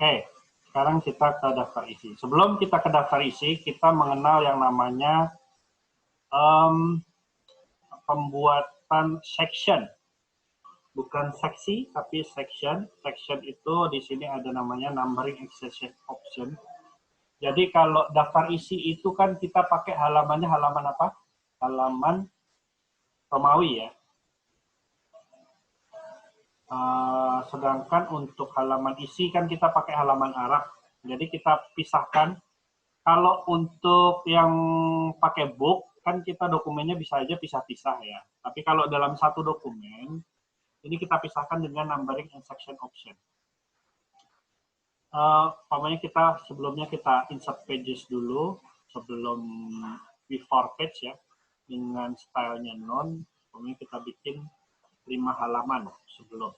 Oke, sekarang kita ke daftar isi. Sebelum kita ke daftar isi, kita mengenal yang namanya pembuatan section. Bukan seksi, tapi section. Section itu di sini ada namanya numbering accession option. Jadi kalau daftar isi itu kan kita pakai halamannya halaman apa? Halaman Romawi ya. Sedangkan untuk halaman isi kan kita pakai halaman Arab. Jadi kita pisahkan. Kalau untuk yang pakai book kan kita dokumennya bisa aja pisah-pisah ya. Tapi kalau dalam satu dokumen ini kita pisahkan dengan numbering and section option. Umpamanya kita sebelumnya kita insert pages dulu sebelum before page ya dengan stylenya non. Umpamanya kita bikin 5 halaman sebelum.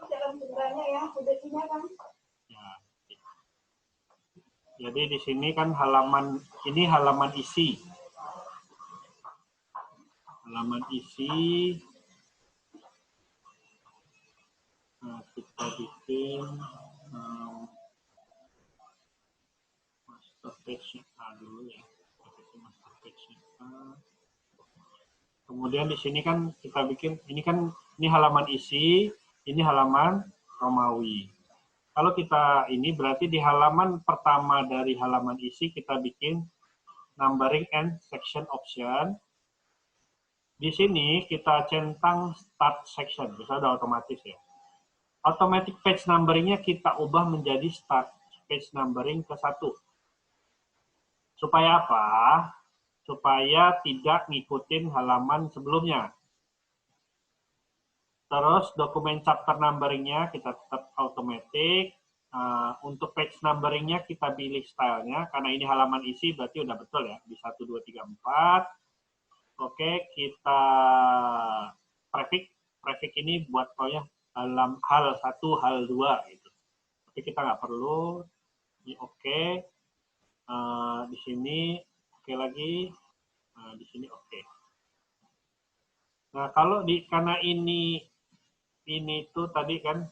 Dalam jumlahnya ya, udah punya kan? Ya. Jadi di sini kan halaman ini halaman isi. Halaman isi. Nah, kita bikin master page A dulu ya. Master page A. Kemudian di sini kan kita bikin ini halaman isi, ini halaman Romawi. Kalau kita ini berarti di halaman pertama dari halaman isi kita bikin numbering and section option. Di sini kita centang start section, bisa udah otomatis ya. Automatic page numbering-nya kita ubah menjadi start page numbering ke 1. Supaya apa? Supaya tidak ngikutin halaman sebelumnya. Terus dokumen chapter numbering-nya kita tetap automatic. Untuk page numbering-nya kita pilih stylenya, karena ini halaman isi berarti udah betul ya, di 1, 2, 3, 4. Oke, kita prefix ini buat pokoknya dalam hal 1, hal 2 gitu. Tapi kita nggak perlu, ini oke. Di sini oke lagi, di sini oke. Nah, kalau karena ini tuh tadi kan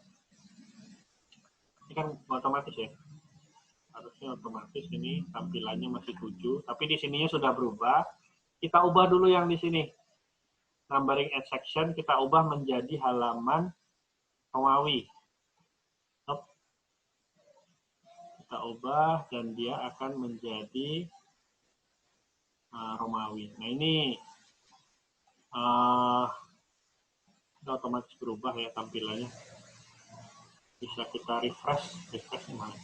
ini kan otomatis ya, harusnya otomatis. Ini tampilannya masih 7, tapi di sininya sudah berubah. Kita ubah dulu yang di sini numbering and section, kita ubah menjadi halaman Romawi. Kita ubah dan dia akan menjadi Romawi. Nah ini otomatis berubah ya tampilannya. Bisa kita refresh kemana?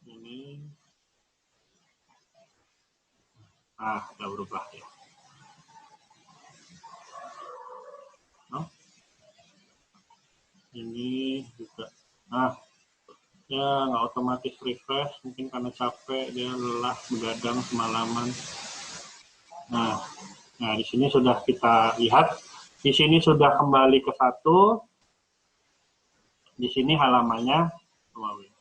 Ini udah berubah ya. Ini juga ya nggak otomatis refresh, mungkin karena capek, dia lelah begadang semalaman. Nah di sini sudah kita lihat, di sini sudah kembali ke 1. Di sini halamannya Romawi.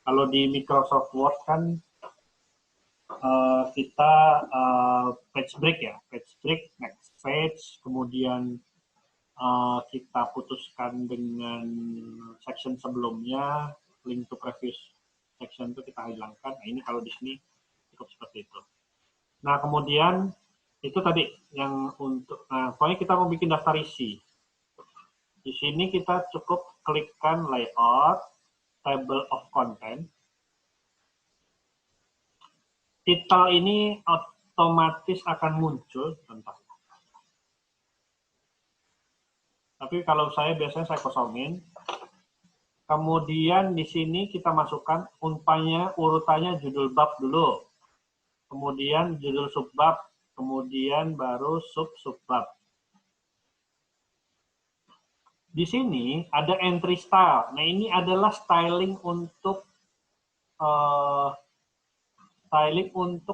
Kalau di Microsoft Word kan kita page break ya, page break, next page, kemudian kita putuskan dengan section sebelumnya, link to previous section itu kita hilangkan. Nah ini kalau di sini cukup seperti itu. Nah kemudian itu tadi yang untuk, pokoknya kita mau bikin daftar isi. Di sini kita cukup klikkan layout, table of content. Title ini otomatis akan muncul, bentar. Tapi kalau biasanya saya kosongin. Kemudian di sini kita masukkan urutannya judul bab dulu. Kemudian judul subbab, kemudian baru subbab. Di sini ada entry style. Nah, ini adalah styling untuk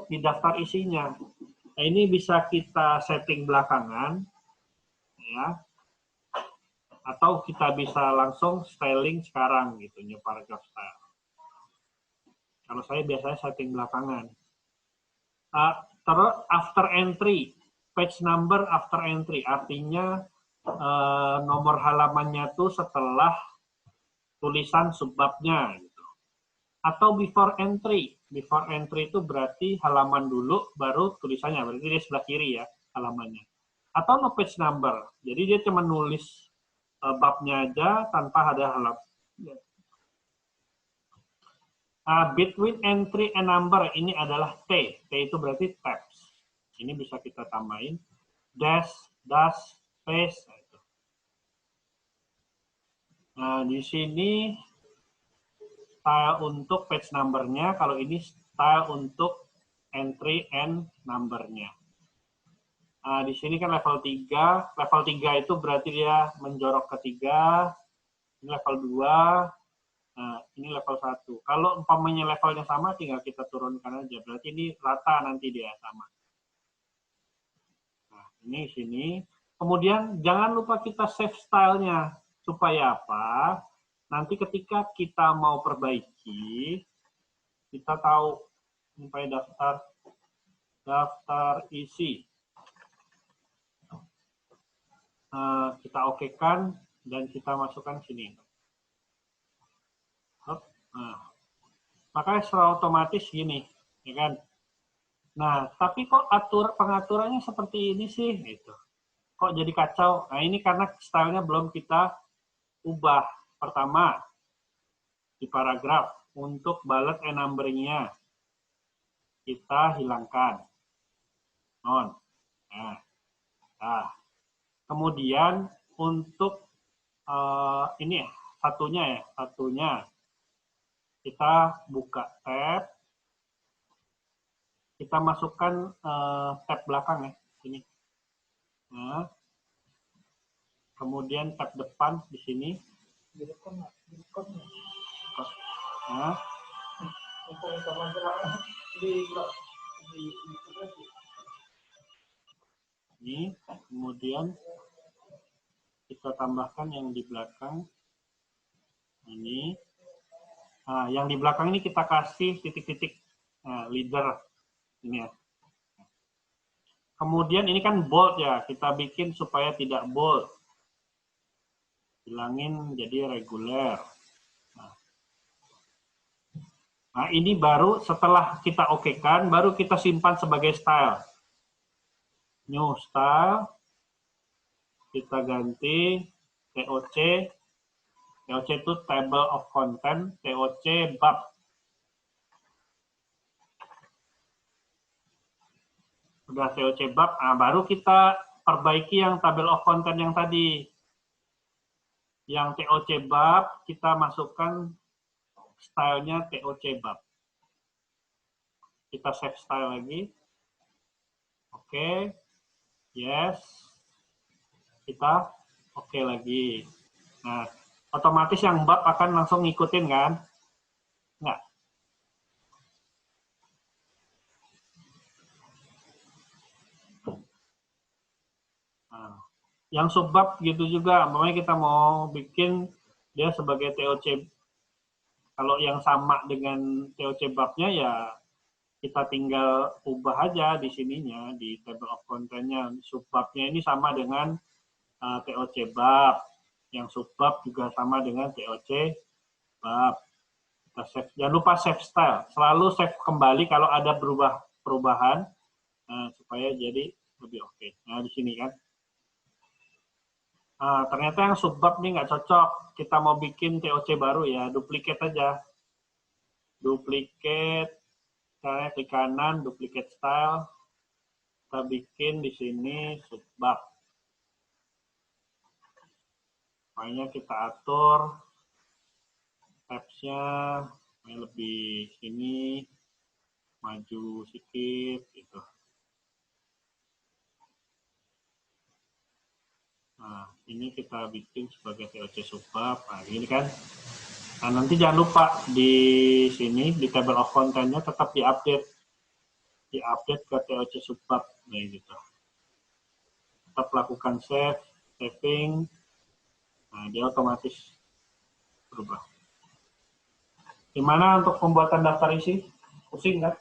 di daftar isinya. Nah, ini bisa kita setting belakangan ya. Atau kita bisa langsung styling sekarang gitu, new paragraph style. Kalau saya biasanya setting belakangan. Terus after entry, page number after entry, artinya nomor halamannya tuh setelah tulisan subbabnya gitu. Atau before entry. Before entry itu berarti halaman dulu baru tulisannya, berarti dia sebelah kiri ya halamannya. Atau no page number. Jadi dia cuma nulis babnya aja tanpa ada halaman. Between entry and number ini adalah T. T itu berarti tabs. Ini bisa kita tambahin dash, space. Nah, di sini style untuk page number-nya, kalau ini style untuk entry and number-nya. Nah, di sini kan level 3. Level 3 itu berarti dia menjorok ke 3. Ini level 2. Nah, ini level 1. Kalau umpamanya levelnya sama, tinggal kita turunkan aja. Berarti ini rata nanti dia sama. Nah, ini sini. Kemudian jangan lupa kita save style-nya. Supaya apa? Nanti ketika kita mau perbaiki, kita tahu sampai daftar isi. Kita okekan dan kita masukkan sini. Nah, makanya secara otomatis gini, ya kan? Nah, tapi kok pengaturannya seperti ini sih, gitu. Kok jadi kacau? Nah, ini karena stylenya belum kita ubah. Pertama, di paragraf untuk bullet and numbering-nya kita hilangkan. Non. Nah. Kemudian untuk ini satunya kita buka tab, kita masukkan tab belakang ya, sini. Nah, kemudian tab depan di sini. Nah, ini kemudian kita tambahkan yang di belakang ini. Nah, yang di belakang ini kita kasih titik-titik leader ini ya. Kemudian ini kan bold ya, kita bikin supaya tidak bold. Hilangin jadi reguler. Nah, ini baru setelah kita okekan, baru kita simpan sebagai style. New style. Kita ganti TOC. TOC itu table of content. TOC bab. Udah TOC bab, baru kita perbaiki yang table of content yang tadi. Yang TOC bab, kita masukkan stylenya TOC bab. Kita save style lagi. Oke. Yes. Kita oke lagi. Nah, otomatis yang bab akan langsung ngikutin kan? Enggak. Nah, yang subbab gitu juga, makanya kita mau bikin dia sebagai TOC. Kalau yang sama dengan TOC babnya ya kita tinggal ubah aja di sininya, di table of content-nya. Subbabnya ini sama dengan TOC bab. Yang subbab juga sama dengan TOC bab. Kita save. Jangan lupa save style. Selalu save kembali kalau ada perubahan supaya jadi lebih oke. Nah, di sini kan. Ternyata yang subbab ini nggak cocok. Kita mau bikin TOC baru ya, duplicate aja. Duplicate, caranya klik kanan, duplicate style. Kita bikin di sini subbab. Makanya kita atur tabs-nya lebih sini, maju sedikit gitu. Nah, ini kita bikin sebagai TOC subbab. Nah, ini kan. Nah, nanti jangan lupa di sini, di table of content-nya tetap diupdate. Diupdate ke TOC subbab. Nah, gitu. Tetap lakukan save, saving. Nah, dia otomatis berubah. Gimana untuk pembuatan daftar isi? Pusing kan?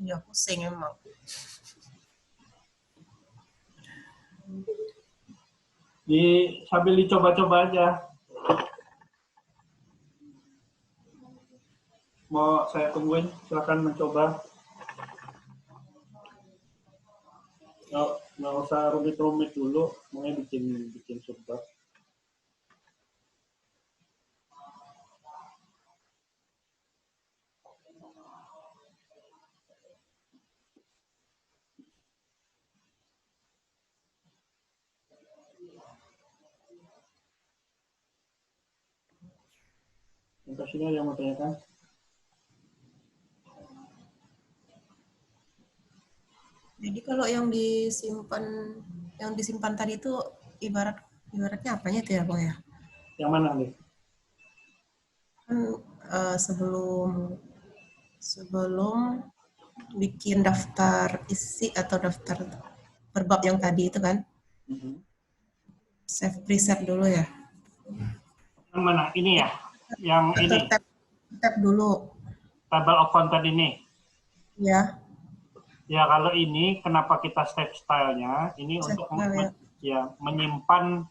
Ya pusing emang. Sambil dicoba-coba aja. Mau saya tungguin, silakan mencoba. Nggak usah rumit-rumit dulu, maunya bikin subbar. Yang sini ada yang mau tanyakan? Jadi kalau yang disimpan tadi itu ibaratnya apanya tuh ya, Bang ya? Yang mana nih? Kan sebelum bikin daftar isi atau daftar per bab yang tadi itu kan, save preset dulu ya. Yang mana? Ini ya? Yang Atau ini? tab dulu. Table of content ini? Ya. Ya, kalau ini kenapa kita save style-nya? Ini untuk menyimpan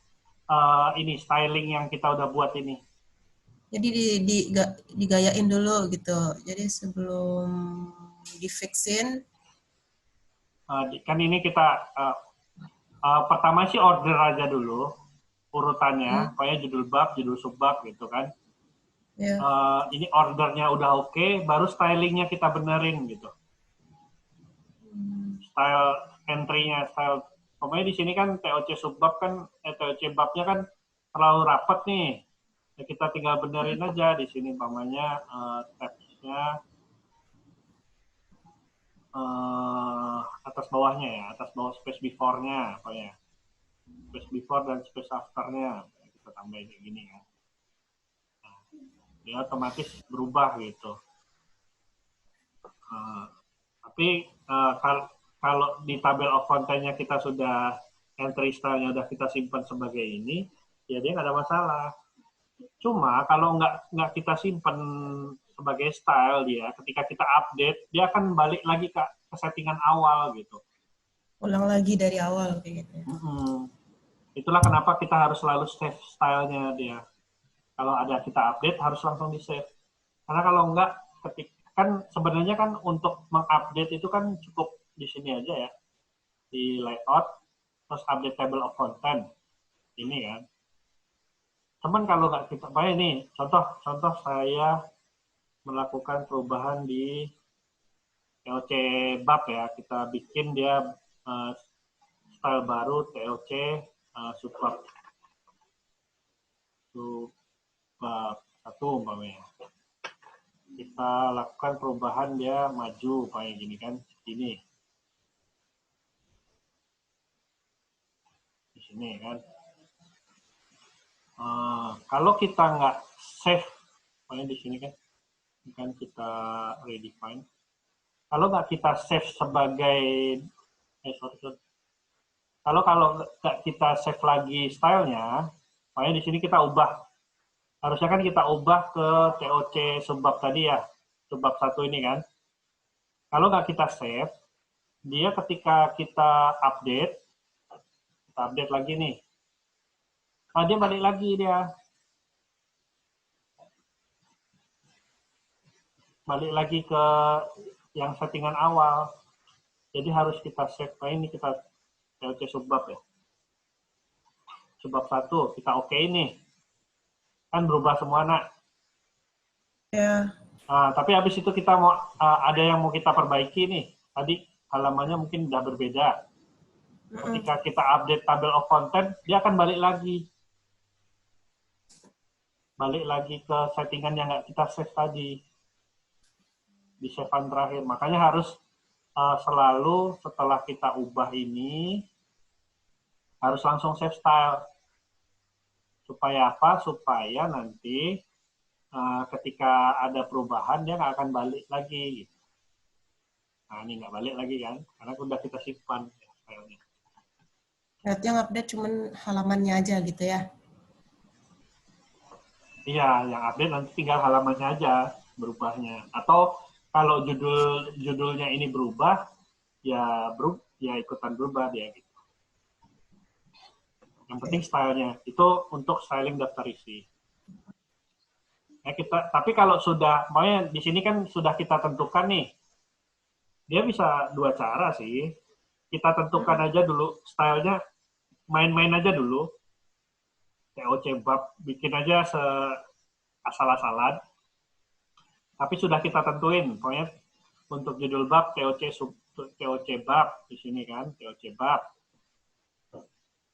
ini styling yang kita udah buat ini. Jadi digayain dulu gitu. Jadi sebelum difixin. Kan ini kita pertama sih order aja dulu urutannya, kayak judul bab, judul subbab gitu kan. Ini ordernya udah oke, baru stylingnya kita benerin gitu. Style entry-nya, style pokoknya di sini kan TOC subbab kan, TOC babnya kan terlalu rapat nih. Ya, kita tinggal benerin aja di sini, umpamanya tabsnya atas bawahnya ya, atas bawah space before-nya, apa ya, space before dan space after-nya kita tambahin kayak gini kan. Nah, dia otomatis berubah gitu. Tapi kalau di tabel of content-nya kita sudah entry style-nya udah kita simpan sebagai ini, ya dia nggak ada masalah. Cuma kalau nggak kita simpan sebagai style dia, ketika kita update, dia akan balik lagi ke settingan awal gitu. Ulang lagi dari awal kayak gitu. Itulah kenapa kita harus selalu save style-nya dia. Kalau ada kita update harus langsung di save. Karena kalau nggak, kan sebenarnya kan untuk mengupdate itu kan cukup di sini aja ya, di layout, terus update table of content, ini kan. Cuman kalau nggak kita, kayak ini, contoh saya melakukan perubahan di TOC bab ya, kita bikin dia style baru TOC subbab satu umpamanya. Kita lakukan perubahan dia maju kayak gini kan, ini di sini kan. Kalau kita nggak save, kayak di sini kan kita redefine. Kalau nggak kita save sebagai kalau nggak kita save lagi stylenya, kayak di sini kita ubah. Harusnya kan kita ubah ke TOC subbab tadi ya, subbab satu ini kan. Kalau nggak kita save, dia ketika kita update lagi nih. Nah, dia balik lagi dia. Balik lagi ke yang settingan awal. Jadi harus kita save. Nah, ini kita TOC subbab ya. Subbab satu, kita oke ini. Kan berubah semua, nak. Ya. Tapi habis itu kita mau ada yang mau kita perbaiki nih. Tadi halamannya mungkin udah berbeda. Ketika kita update table of content, dia akan balik lagi. Balik lagi ke settingan yang nggak kita save tadi. Di save-an terakhir. Makanya harus selalu setelah kita ubah ini, harus langsung save style. Supaya apa? Supaya nanti ketika ada perubahan, dia nggak akan balik lagi. Nah, ini nggak balik lagi kan, karena udah kita simpan filenya. Berarti yang update cuman halamannya aja gitu ya? Iya, yang update nanti tinggal halamannya aja berubahnya. Atau kalau judulnya ini berubah, ya ikutan berubah dia gitu. Yang penting stylenya itu untuk styling daftar isi. Ya, tapi kalau sudah, makanya di sini kan sudah kita tentukan nih, dia bisa dua cara sih. Kita tentukan aja dulu stylenya, main-main aja dulu. TOC bab bikin aja asal-asalan. Tapi sudah kita tentuin, pokoknya untuk judul bab TOC bab di sini kan, TOC bab.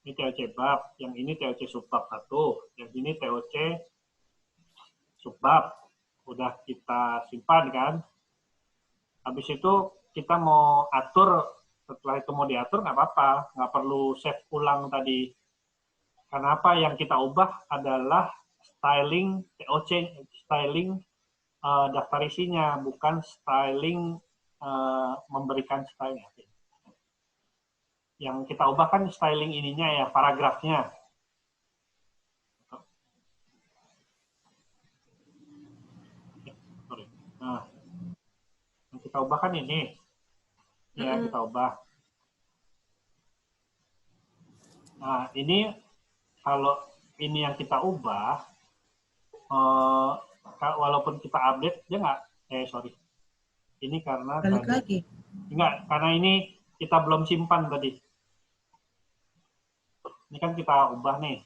Ini TOC bab, yang ini TOC subbab 1, yang ini TOC subbab. Udah kita simpan kan. Habis itu kita mau atur, setelah itu mau diatur nggak apa-apa, nggak perlu save ulang tadi. Karena apa yang kita ubah adalah styling TOC, styling daftar isinya, bukan styling memberikan stylenya. Yang kita ubah kan styling ininya ya, paragrafnya. Nah, yang kita ubah kan ini. Ya, kita ubah. Nah, ini kalau ini yang kita ubah, walaupun kita update, dia nggak, ini karena Balik lagi. Enggak, karena ini kita belum simpan tadi. Ini kan kita ubah nih,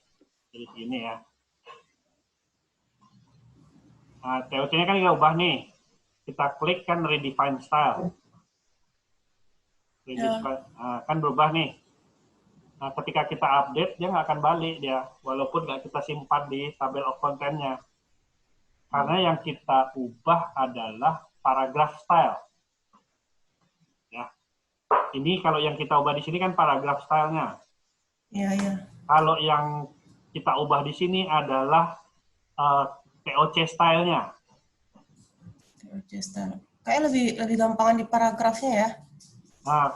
jadi sini ya. Nah, TOC-nya kan kita ubah nih. Kita klik kan redefine style. Nah, kan berubah nih. Nah, ketika kita update, dia nggak akan balik dia, walaupun nggak kita simpan di tabel of content-nya. Karena yang kita ubah adalah paragraph style. Ya. Ini kalau yang kita ubah di sini kan paragraph style-nya. Iya, iya. Kalau yang kita ubah di sini adalah TOC style-nya. TOC style. Kayak lebih gampangan di paragrafnya ya. Nah,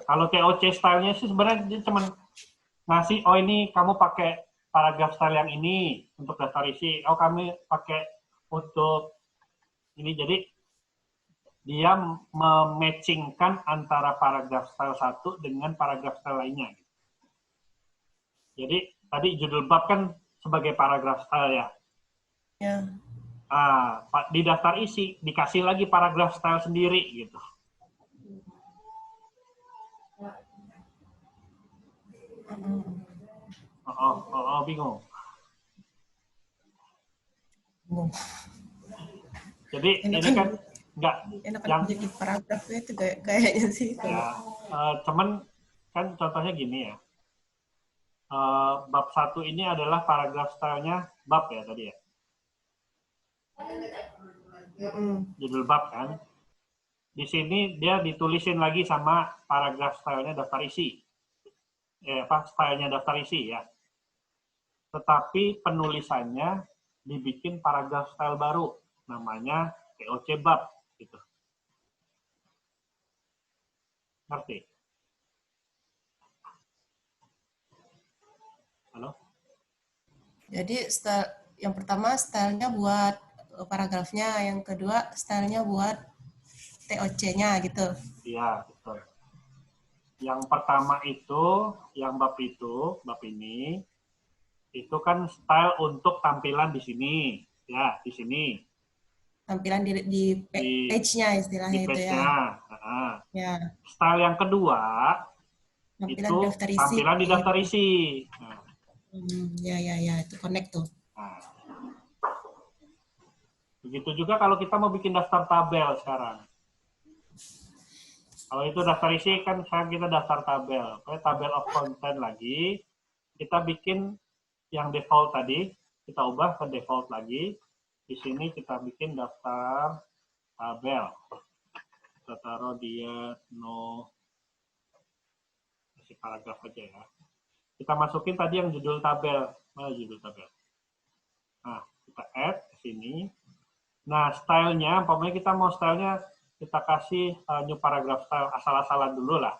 kalau TOC style-nya sih sebenarnya dia cuma ngasih, oh ini kamu pakai paragraf style yang ini untuk daftar isi, oh kami pakai untuk ini, jadi dia mematchingkan antara paragraf style 1 dengan paragraf style lainnya. Jadi tadi judul bab kan sebagai paragraf style ya. Ya. Di daftar isi dikasih lagi paragraf style sendiri gitu. Bingung. Jadi ini kan enggak yang jadi paragraf itu kayaknya sih. Ya, cuman kan contohnya gini ya. Bab 1 ini adalah paragraf style-nya bab ya tadi ya. Judul bab kan. Di sini dia ditulisin lagi sama paragraf style-nya daftar isi. Style-nya daftar isi ya. Tetapi penulisannya dibikin paragraf style baru, namanya TOC bab gitu. Ngerti? Halo? Jadi yang pertama stylenya buat paragrafnya, yang kedua stylenya buat TOC-nya gitu. Iya, betul. Yang pertama itu, yang bab ini, itu kan style untuk tampilan di sini, ya, di sini. Tampilan di page-nya istilahnya di page-nya. itu ya. Ya. Style yang kedua tampilan itu daftar isi. Tampilan di daftar isi. Nah. Ya, itu connect tuh. Nah. Begitu juga kalau kita mau bikin daftar tabel sekarang. Kalau itu daftar isi kan sekarang kita daftar tabel. Tabel of content lagi. Kita bikin yang default tadi, kita ubah ke default lagi. Di sini kita bikin daftar tabel. Kita taruh dia kasih paragraf aja ya. Kita masukin tadi yang judul tabel. Mana judul tabel? Nah, kita add ke sini. Nah, stylenya, pokoknya kita mau stylenya kita kasih new paragraph style asal-asalan dulu lah.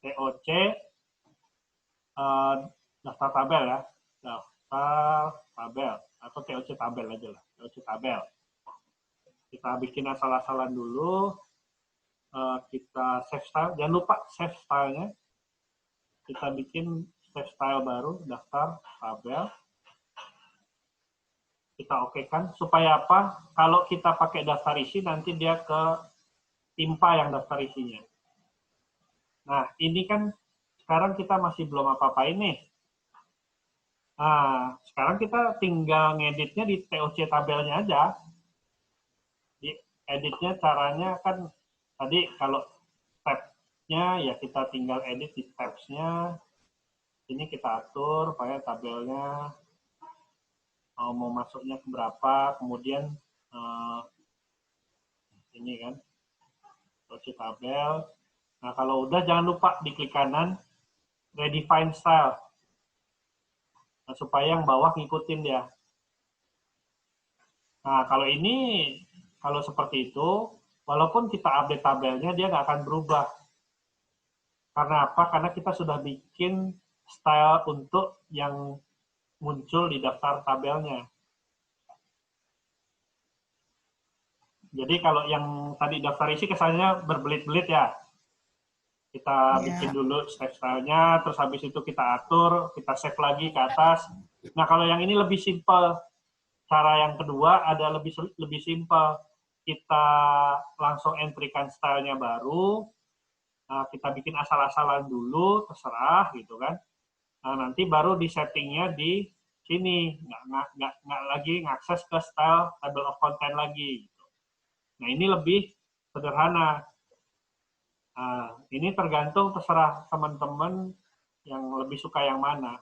TOC daftar tabel ya. Daftar tabel atau TOC tabel aja lah. TOC tabel. Kita bikin asal-asalan dulu. Kita save style. Jangan lupa save stylenya. Kita bikin save style baru, daftar, tabel. Kita okekan. Supaya apa? Kalau kita pakai daftar isi, nanti dia ke timpa yang daftar isinya. Nah, ini kan sekarang kita masih belum apa-apain nih. Nah, sekarang kita tinggal ngeditnya di TOC tabelnya aja. Di editnya caranya kan tadi kalau tabnya ya kita tinggal edit di tabs-nya. Ini kita atur supaya tabelnya mau masuknya ke berapa, kemudian ini kan TOC tabel. Nah, kalau udah jangan lupa diklik kanan redefine style. Nah, supaya yang bawah ngikutin dia. Nah, kalau ini, kalau seperti itu, walaupun kita update tabelnya, dia nggak akan berubah. Karena apa? Karena kita sudah bikin style untuk yang muncul di daftar tabelnya. Jadi kalau yang tadi daftar isi kesannya berbelit-belit ya. Kita bikin dulu style-nya, terus habis itu kita atur, kita save lagi ke atas. Nah, kalau yang ini lebih simple. Cara yang kedua ada lebih simple. Kita langsung entry-kan style-nya baru. Nah, kita bikin asal-asalan dulu, terserah gitu kan. Nah, nanti baru di settingnya di sini. Nggak lagi ngakses ke style table of content lagi. Nah, ini lebih sederhana. Nah, ini tergantung terserah teman-teman yang lebih suka yang mana.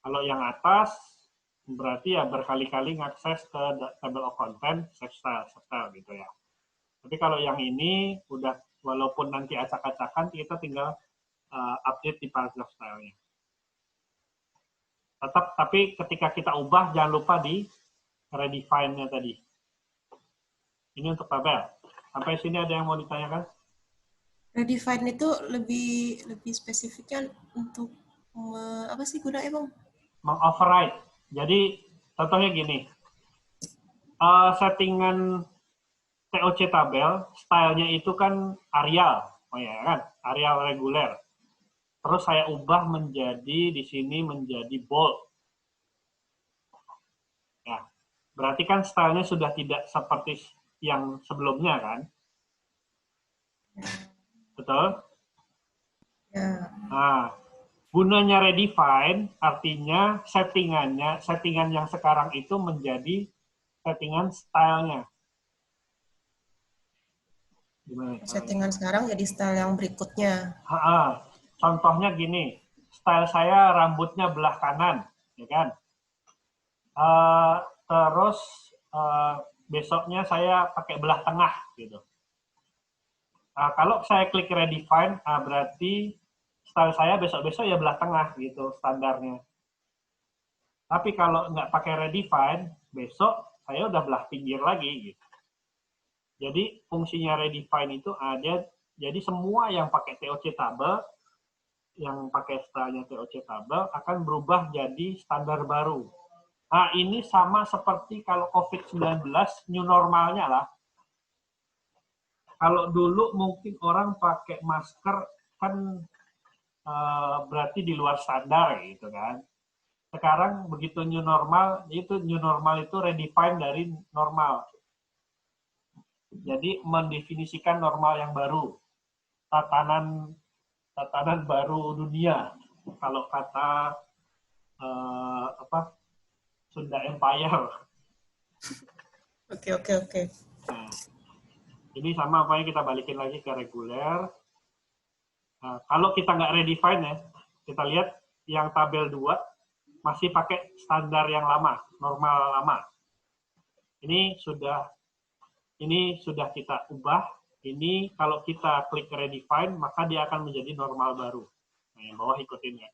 Kalau yang atas, berarti ya berkali-kali ngakses ke table of content, save style gitu ya. Tapi kalau yang ini, udah walaupun nanti acak-acakan, kita tinggal update di paragraph style-nya. Tetap, tapi ketika kita ubah, jangan lupa di redefine-nya tadi. Ini untuk tabel. Sampai sini ada yang mau ditanyakan? Redefine itu lebih spesifiknya untuk apa sih gunanya, Bang? Meng-override. Jadi contohnya gini, settingan TOC tabel, stylenya itu kan Arial, kan? Arial reguler. Terus saya ubah menjadi di sini menjadi bold. Ya, berarti kan stylenya sudah tidak seperti yang sebelumnya kan? Betul? Ya. Nah, gunanya redefine artinya settingan yang sekarang itu menjadi settingan stylenya. Settingan sekarang jadi style yang berikutnya. Contohnya gini, style saya rambutnya belah kanan, ya kan? Terus besoknya saya pakai belah tengah, gitu. Kalau saya klik redefine, berarti style saya besok-besok ya belah tengah, gitu standarnya. Tapi kalau nggak pakai redefine, besok saya udah belah pinggir lagi, gitu. Jadi fungsinya redefine itu ada, jadi semua yang pakai TOC table, yang pakai stylenya TOC table akan berubah jadi standar baru. Nah, ini sama seperti kalau COVID-19 new normalnya lah. Kalau dulu mungkin orang pakai masker kan berarti di luar standar gitu kan. Sekarang begitu new normal itu redefine dari normal. Jadi mendefinisikan normal yang baru. Tatanan baru dunia. Kalau kata Sunda Empire. Oke. Nah, ini sama apa yang kita balikin lagi ke reguler. Nah, kalau kita nggak redefine ya, kita lihat yang tabel 2 masih pakai standar yang lama, normal lama. Ini sudah kita ubah. Ini kalau kita klik redefine, maka dia akan menjadi normal baru. Nah, yang bawah ikutin ya.